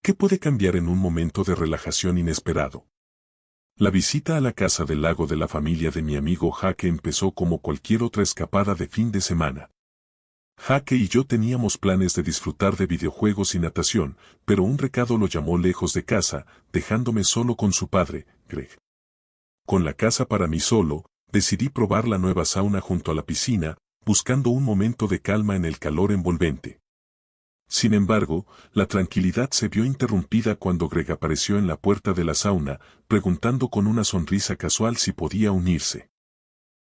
¿Qué puede cambiar en un momento de relajación inesperado? La visita a la casa del lago de la familia de mi amigo Jaque empezó como cualquier otra escapada de fin de semana. Jaque y yo teníamos planes de disfrutar de videojuegos y natación, pero un recado lo llamó lejos de casa, dejándome solo con su padre, Greg. Con la casa para mí solo, decidí probar la nueva sauna junto a la piscina, buscando un momento de calma en el calor envolvente. Sin embargo, la tranquilidad se vio interrumpida cuando Greg apareció en la puerta de la sauna, preguntando con una sonrisa casual si podía unirse.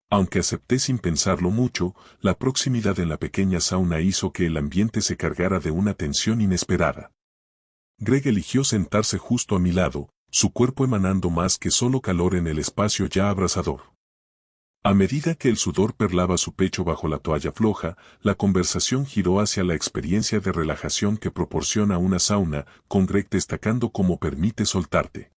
Aunque acepté sin pensarlo mucho, la proximidad en la pequeña sauna hizo que el ambiente se cargara de una tensión inesperada. Greg eligió sentarse justo a mi lado, su cuerpo emanando más que solo calor en el espacio ya abrasador. A medida que el sudor perlaba su pecho bajo la toalla floja, la conversación giró hacia la experiencia de relajación que proporciona una sauna, con Greg destacando cómo permite soltarte.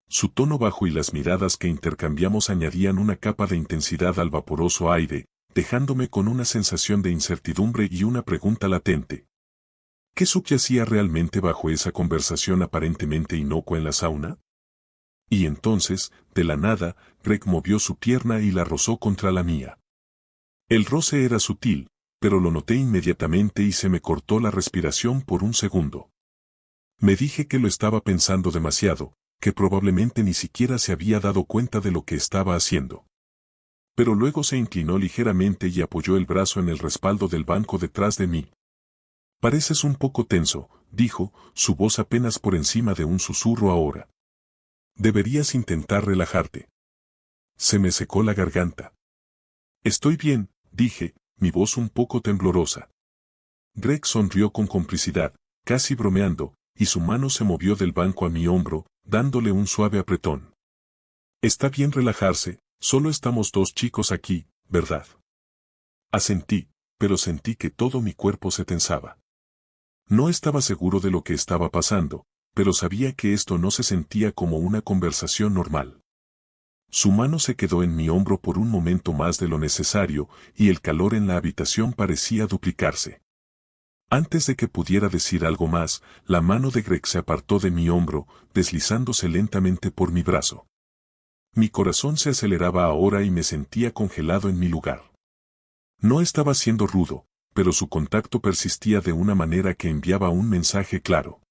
Su tono bajo y las miradas que intercambiamos añadían una capa de intensidad al vaporoso aire, dejándome con una sensación de incertidumbre y una pregunta latente. ¿Qué subyacía realmente bajo esa conversación aparentemente inocua en la sauna? Y entonces, de la nada, Greg movió su pierna y la rozó contra la mía. El roce era sutil, pero lo noté inmediatamente y se me cortó la respiración por un segundo. Me dije que lo estaba pensando demasiado, que probablemente ni siquiera se había dado cuenta de lo que estaba haciendo. Pero luego se inclinó ligeramente y apoyó el brazo en el respaldo del banco detrás de mí. Pareces un poco tenso, dijo, su voz apenas por encima de un susurro ahora. Deberías intentar relajarte. Se me secó la garganta. Estoy bien, dije, mi voz un poco temblorosa. Greg sonrió con complicidad, casi bromeando, y su mano se movió del banco a mi hombro, dándole un suave apretón. Está bien relajarse, solo estamos dos chicos aquí, ¿verdad? Asentí, pero sentí que todo mi cuerpo se tensaba. No estaba seguro de lo que estaba pasando, pero sabía que esto no se sentía como una conversación normal. Su mano se quedó en mi hombro por un momento más de lo necesario, y el calor en la habitación parecía duplicarse. Antes de que pudiera decir algo más, la mano de Greg se apartó de mi hombro, deslizándose lentamente por mi brazo. Mi corazón se aceleraba ahora y me sentía congelado en mi lugar. No estaba siendo rudo, pero su contacto persistía de una manera que enviaba un mensaje claro.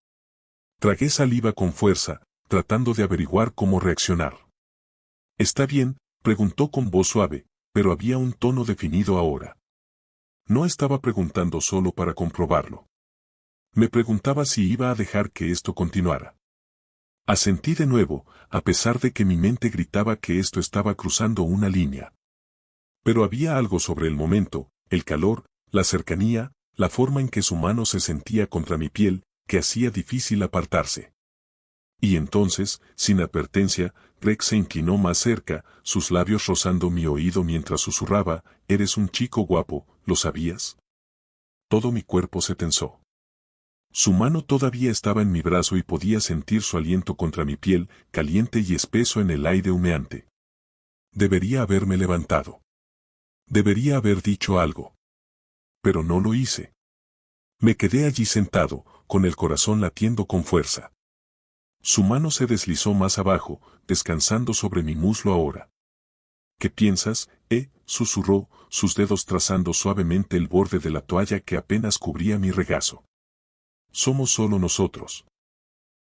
Tragué saliva con fuerza, tratando de averiguar cómo reaccionar. ¿Está bien?, preguntó con voz suave, pero había un tono definido ahora. No estaba preguntando solo para comprobarlo. Me preguntaba si iba a dejar que esto continuara. Asentí de nuevo, a pesar de que mi mente gritaba que esto estaba cruzando una línea. Pero había algo sobre el momento, el calor, la cercanía, la forma en que su mano se sentía contra mi piel, que hacía difícil apartarse. Y entonces, sin advertencia, Greg se inclinó más cerca, sus labios rozando mi oído mientras susurraba, «Eres un chico guapo, ¿lo sabías?». Todo mi cuerpo se tensó. Su mano todavía estaba en mi brazo y podía sentir su aliento contra mi piel, caliente y espeso en el aire humeante. Debería haberme levantado. Debería haber dicho algo. Pero no lo hice. Me quedé allí sentado, con el corazón latiendo con fuerza. Su mano se deslizó más abajo, descansando sobre mi muslo ahora. ¿Qué piensas, susurró, sus dedos trazando suavemente el borde de la toalla que apenas cubría mi regazo. Somos solo nosotros.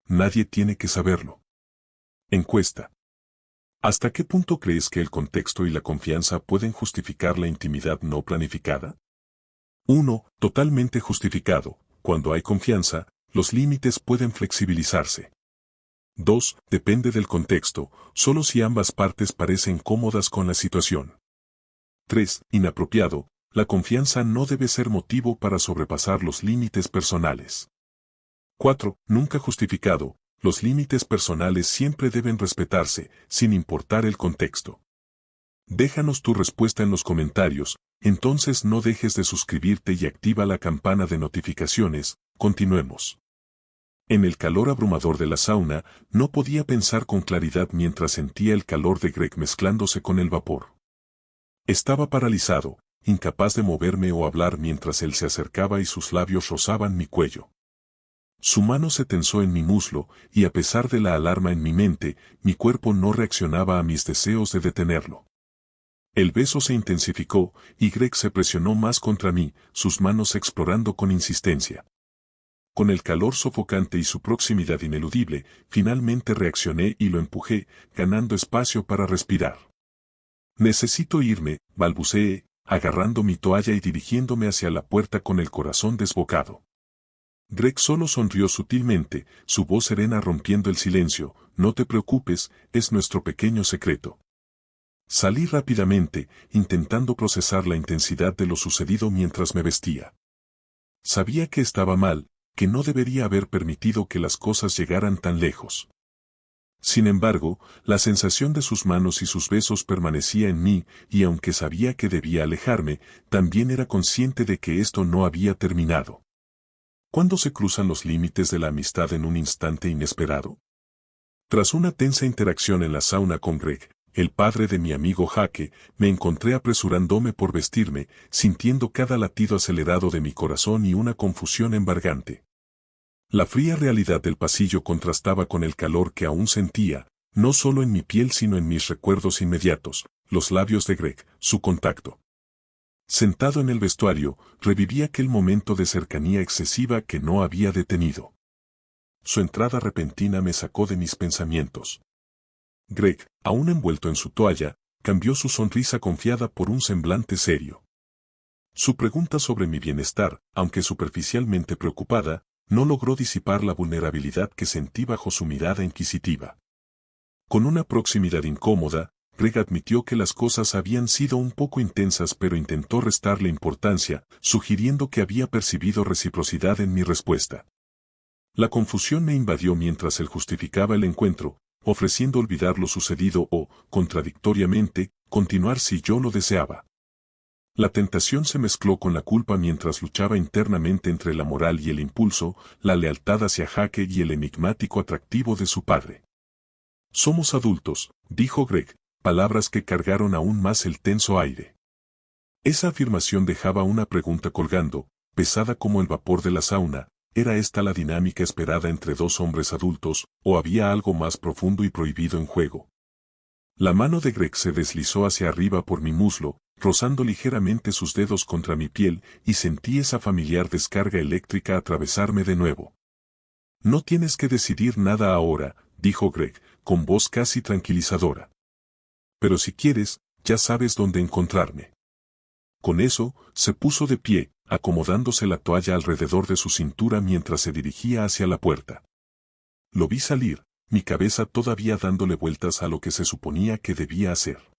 Nadie tiene que saberlo. Encuesta. ¿Hasta qué punto crees que el contexto y la confianza pueden justificar la intimidad no planificada? 1. Totalmente justificado. Cuando hay confianza, los límites pueden flexibilizarse. 2. Depende del contexto, solo si ambas partes parecen cómodas con la situación. 3. Inapropiado, la confianza no debe ser motivo para sobrepasar los límites personales. 4. Nunca justificado, los límites personales siempre deben respetarse, sin importar el contexto. Déjanos tu respuesta en los comentarios, entonces no dejes de suscribirte y activa la campana de notificaciones, continuemos. En el calor abrumador de la sauna, no podía pensar con claridad mientras sentía el calor de Greg mezclándose con el vapor. Estaba paralizado, incapaz de moverme o hablar mientras él se acercaba y sus labios rozaban mi cuello. Su mano se tensó en mi muslo, y a pesar de la alarma en mi mente, mi cuerpo no reaccionaba a mis deseos de detenerlo. El beso se intensificó, y Greg se presionó más contra mí, sus manos explorando con insistencia. Con el calor sofocante y su proximidad ineludible, finalmente reaccioné y lo empujé, ganando espacio para respirar. Necesito irme, balbuceé, agarrando mi toalla y dirigiéndome hacia la puerta con el corazón desbocado. Greg solo sonrió sutilmente, su voz serena rompiendo el silencio. No te preocupes, es nuestro pequeño secreto. Salí rápidamente, intentando procesar la intensidad de lo sucedido mientras me vestía. Sabía que estaba mal, que no debería haber permitido que las cosas llegaran tan lejos. Sin embargo, la sensación de sus manos y sus besos permanecía en mí, y aunque sabía que debía alejarme, también era consciente de que esto no había terminado. ¿Cuándo se cruzan los límites de la amistad en un instante inesperado? Tras una tensa interacción en la sauna con Greg, el padre de mi amigo Jake, me encontré apresurándome por vestirme, sintiendo cada latido acelerado de mi corazón y una confusión embargante. La fría realidad del pasillo contrastaba con el calor que aún sentía, no solo en mi piel sino en mis recuerdos inmediatos, los labios de Greg, su contacto. Sentado en el vestuario, reviví aquel momento de cercanía excesiva que no había detenido. Su entrada repentina me sacó de mis pensamientos. Greg, aún envuelto en su toalla, cambió su sonrisa confiada por un semblante serio. Su pregunta sobre mi bienestar, aunque superficialmente preocupada, no logró disipar la vulnerabilidad que sentí bajo su mirada inquisitiva. Con una proximidad incómoda, Greg admitió que las cosas habían sido un poco intensas pero intentó restarle importancia, sugiriendo que había percibido reciprocidad en mi respuesta. La confusión me invadió mientras él justificaba el encuentro, ofreciendo olvidar lo sucedido o, contradictoriamente, continuar si yo lo deseaba. La tentación se mezcló con la culpa mientras luchaba internamente entre la moral y el impulso, la lealtad hacia Jake y el enigmático atractivo de su padre. Somos adultos, dijo Greg, palabras que cargaron aún más el tenso aire. Esa afirmación dejaba una pregunta colgando, pesada como el vapor de la sauna. ¿Era esta la dinámica esperada entre dos hombres adultos, o había algo más profundo y prohibido en juego? La mano de Greg se deslizó hacia arriba por mi muslo, rozando ligeramente sus dedos contra mi piel, y sentí esa familiar descarga eléctrica atravesarme de nuevo. No tienes que decidir nada ahora, dijo Greg, con voz casi tranquilizadora. Pero si quieres, ya sabes dónde encontrarme. Con eso, se puso de pie, acomodándose la toalla alrededor de su cintura mientras se dirigía hacia la puerta. Lo vi salir, mi cabeza todavía dándole vueltas a lo que se suponía que debía hacer.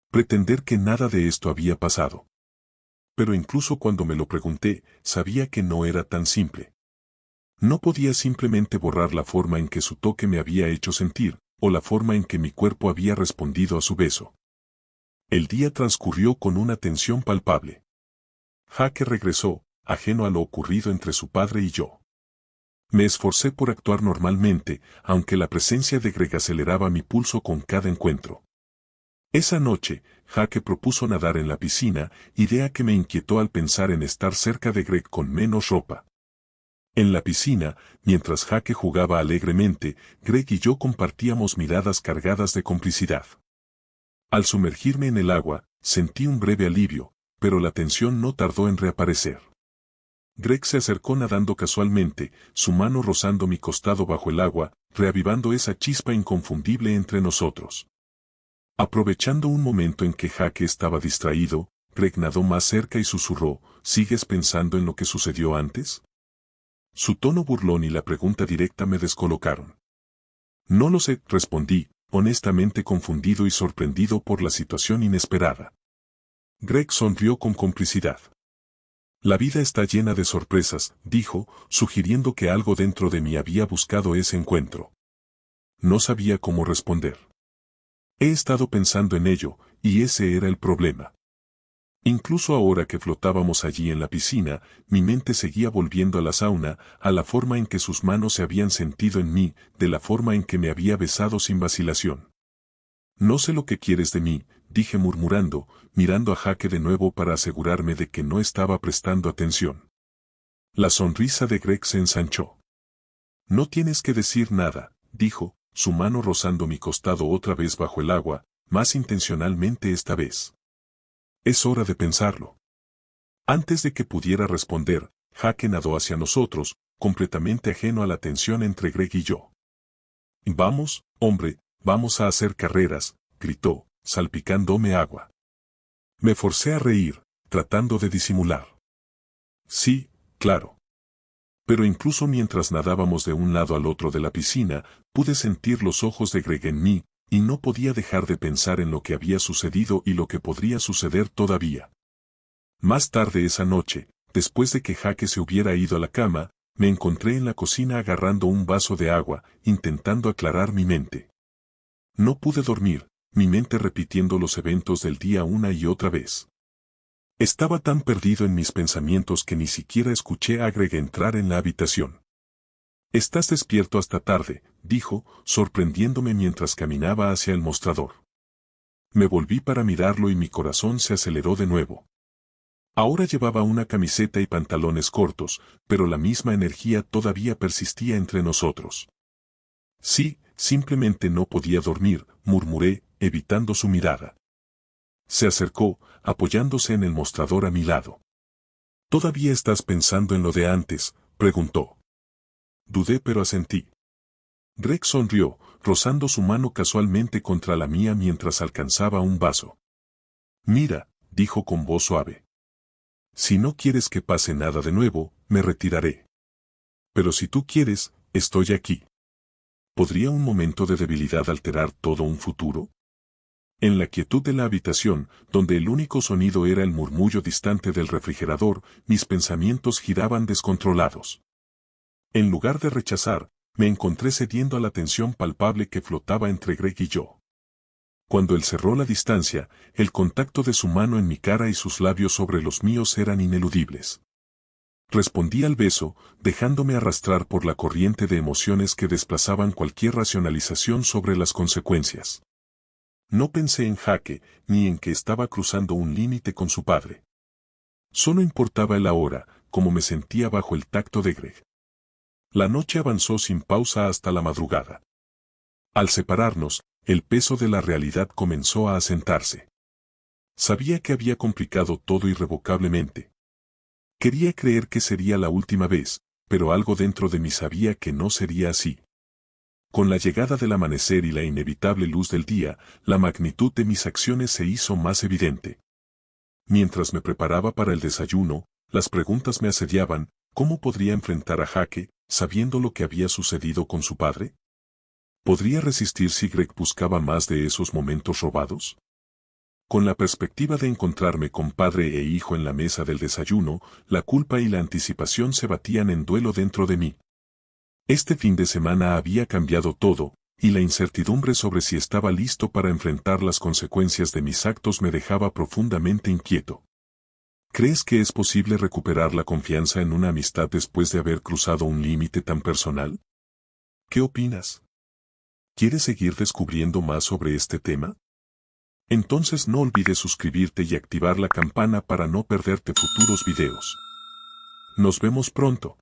Pretender que nada de esto había pasado. Pero incluso cuando me lo pregunté, sabía que no era tan simple. No podía simplemente borrar la forma en que su toque me había hecho sentir, o la forma en que mi cuerpo había respondido a su beso. El día transcurrió con una tensión palpable. Jake regresó, ajeno a lo ocurrido entre su padre y yo. Me esforcé por actuar normalmente, aunque la presencia de Greg aceleraba mi pulso con cada encuentro. Esa noche, Jake propuso nadar en la piscina, idea que me inquietó al pensar en estar cerca de Greg con menos ropa. En la piscina, mientras Jake jugaba alegremente, Greg y yo compartíamos miradas cargadas de complicidad. Al sumergirme en el agua, sentí un breve alivio, pero la tensión no tardó en reaparecer. Greg se acercó nadando casualmente, su mano rozando mi costado bajo el agua, reavivando esa chispa inconfundible entre nosotros. Aprovechando un momento en que Jake estaba distraído, Greg nadó más cerca y susurró, ¿sigues pensando en lo que sucedió antes? Su tono burlón y la pregunta directa me descolocaron. No lo sé, respondí, honestamente confundido y sorprendido por la situación inesperada. Greg sonrió con complicidad. La vida está llena de sorpresas, dijo, sugiriendo que algo dentro de mí había buscado ese encuentro. No sabía cómo responder. He estado pensando en ello, y ese era el problema. Incluso ahora que flotábamos allí en la piscina, mi mente seguía volviendo a la sauna, a la forma en que sus manos se habían sentido en mí, de la forma en que me había besado sin vacilación. No sé lo que quieres de mí, dije murmurando, mirando a Jake de nuevo para asegurarme de que no estaba prestando atención. La sonrisa de Greg se ensanchó. No tienes que decir nada, dijo, su mano rozando mi costado otra vez bajo el agua, más intencionalmente esta vez. Es hora de pensarlo. Antes de que pudiera responder, Jake nadó hacia nosotros, completamente ajeno a la tensión entre Greg y yo. Vamos, hombre, vamos a hacer carreras, gritó, salpicándome agua. Me forcé a reír, tratando de disimular. Sí, claro. Pero incluso mientras nadábamos de un lado al otro de la piscina, pude sentir los ojos de Greg en mí, y no podía dejar de pensar en lo que había sucedido y lo que podría suceder todavía. Más tarde esa noche, después de que Jake se hubiera ido a la cama, me encontré en la cocina agarrando un vaso de agua, intentando aclarar mi mente. No pude dormir, mi mente repitiendo los eventos del día una y otra vez. Estaba tan perdido en mis pensamientos que ni siquiera escuché a Greg entrar en la habitación. «Estás despierto hasta tarde», dijo, sorprendiéndome mientras caminaba hacia el mostrador. Me volví para mirarlo y mi corazón se aceleró de nuevo. Ahora llevaba una camiseta y pantalones cortos, pero la misma energía todavía persistía entre nosotros. Sí, simplemente no podía dormir, murmuré, evitando su mirada. Se acercó, apoyándose en el mostrador a mi lado. «¿Todavía estás pensando en lo de antes?», preguntó. Dudé pero asentí. Greg sonrió, rozando su mano casualmente contra la mía mientras alcanzaba un vaso. «Mira», dijo con voz suave. «Si no quieres que pase nada de nuevo, me retiraré. Pero si tú quieres, estoy aquí». ¿Podría un momento de debilidad alterar todo un futuro? En la quietud de la habitación, donde el único sonido era el murmullo distante del refrigerador, mis pensamientos giraban descontrolados. En lugar de rechazar, me encontré cediendo a la tensión palpable que flotaba entre Greg y yo. Cuando él cerró la distancia, el contacto de su mano en mi cara y sus labios sobre los míos eran ineludibles. Respondí al beso, dejándome arrastrar por la corriente de emociones que desplazaban cualquier racionalización sobre las consecuencias. No pensé en Jake, ni en que estaba cruzando un límite con su padre. Solo importaba el ahora, cómo me sentía bajo el tacto de Greg. La noche avanzó sin pausa hasta la madrugada. Al separarnos, el peso de la realidad comenzó a asentarse. Sabía que había complicado todo irrevocablemente. Quería creer que sería la última vez, pero algo dentro de mí sabía que no sería así. Con la llegada del amanecer y la inevitable luz del día, la magnitud de mis acciones se hizo más evidente. Mientras me preparaba para el desayuno, las preguntas me asediaban: ¿cómo podría enfrentar a Jake, sabiendo lo que había sucedido con su padre? ¿Podría resistir si Greg buscaba más de esos momentos robados? Con la perspectiva de encontrarme con padre e hijo en la mesa del desayuno, la culpa y la anticipación se batían en duelo dentro de mí. Este fin de semana había cambiado todo, y la incertidumbre sobre si estaba listo para enfrentar las consecuencias de mis actos me dejaba profundamente inquieto. ¿Crees que es posible recuperar la confianza en una amistad después de haber cruzado un límite tan personal? ¿Qué opinas? ¿Quieres seguir descubriendo más sobre este tema? Entonces no olvides suscribirte y activar la campana para no perderte futuros videos. Nos vemos pronto.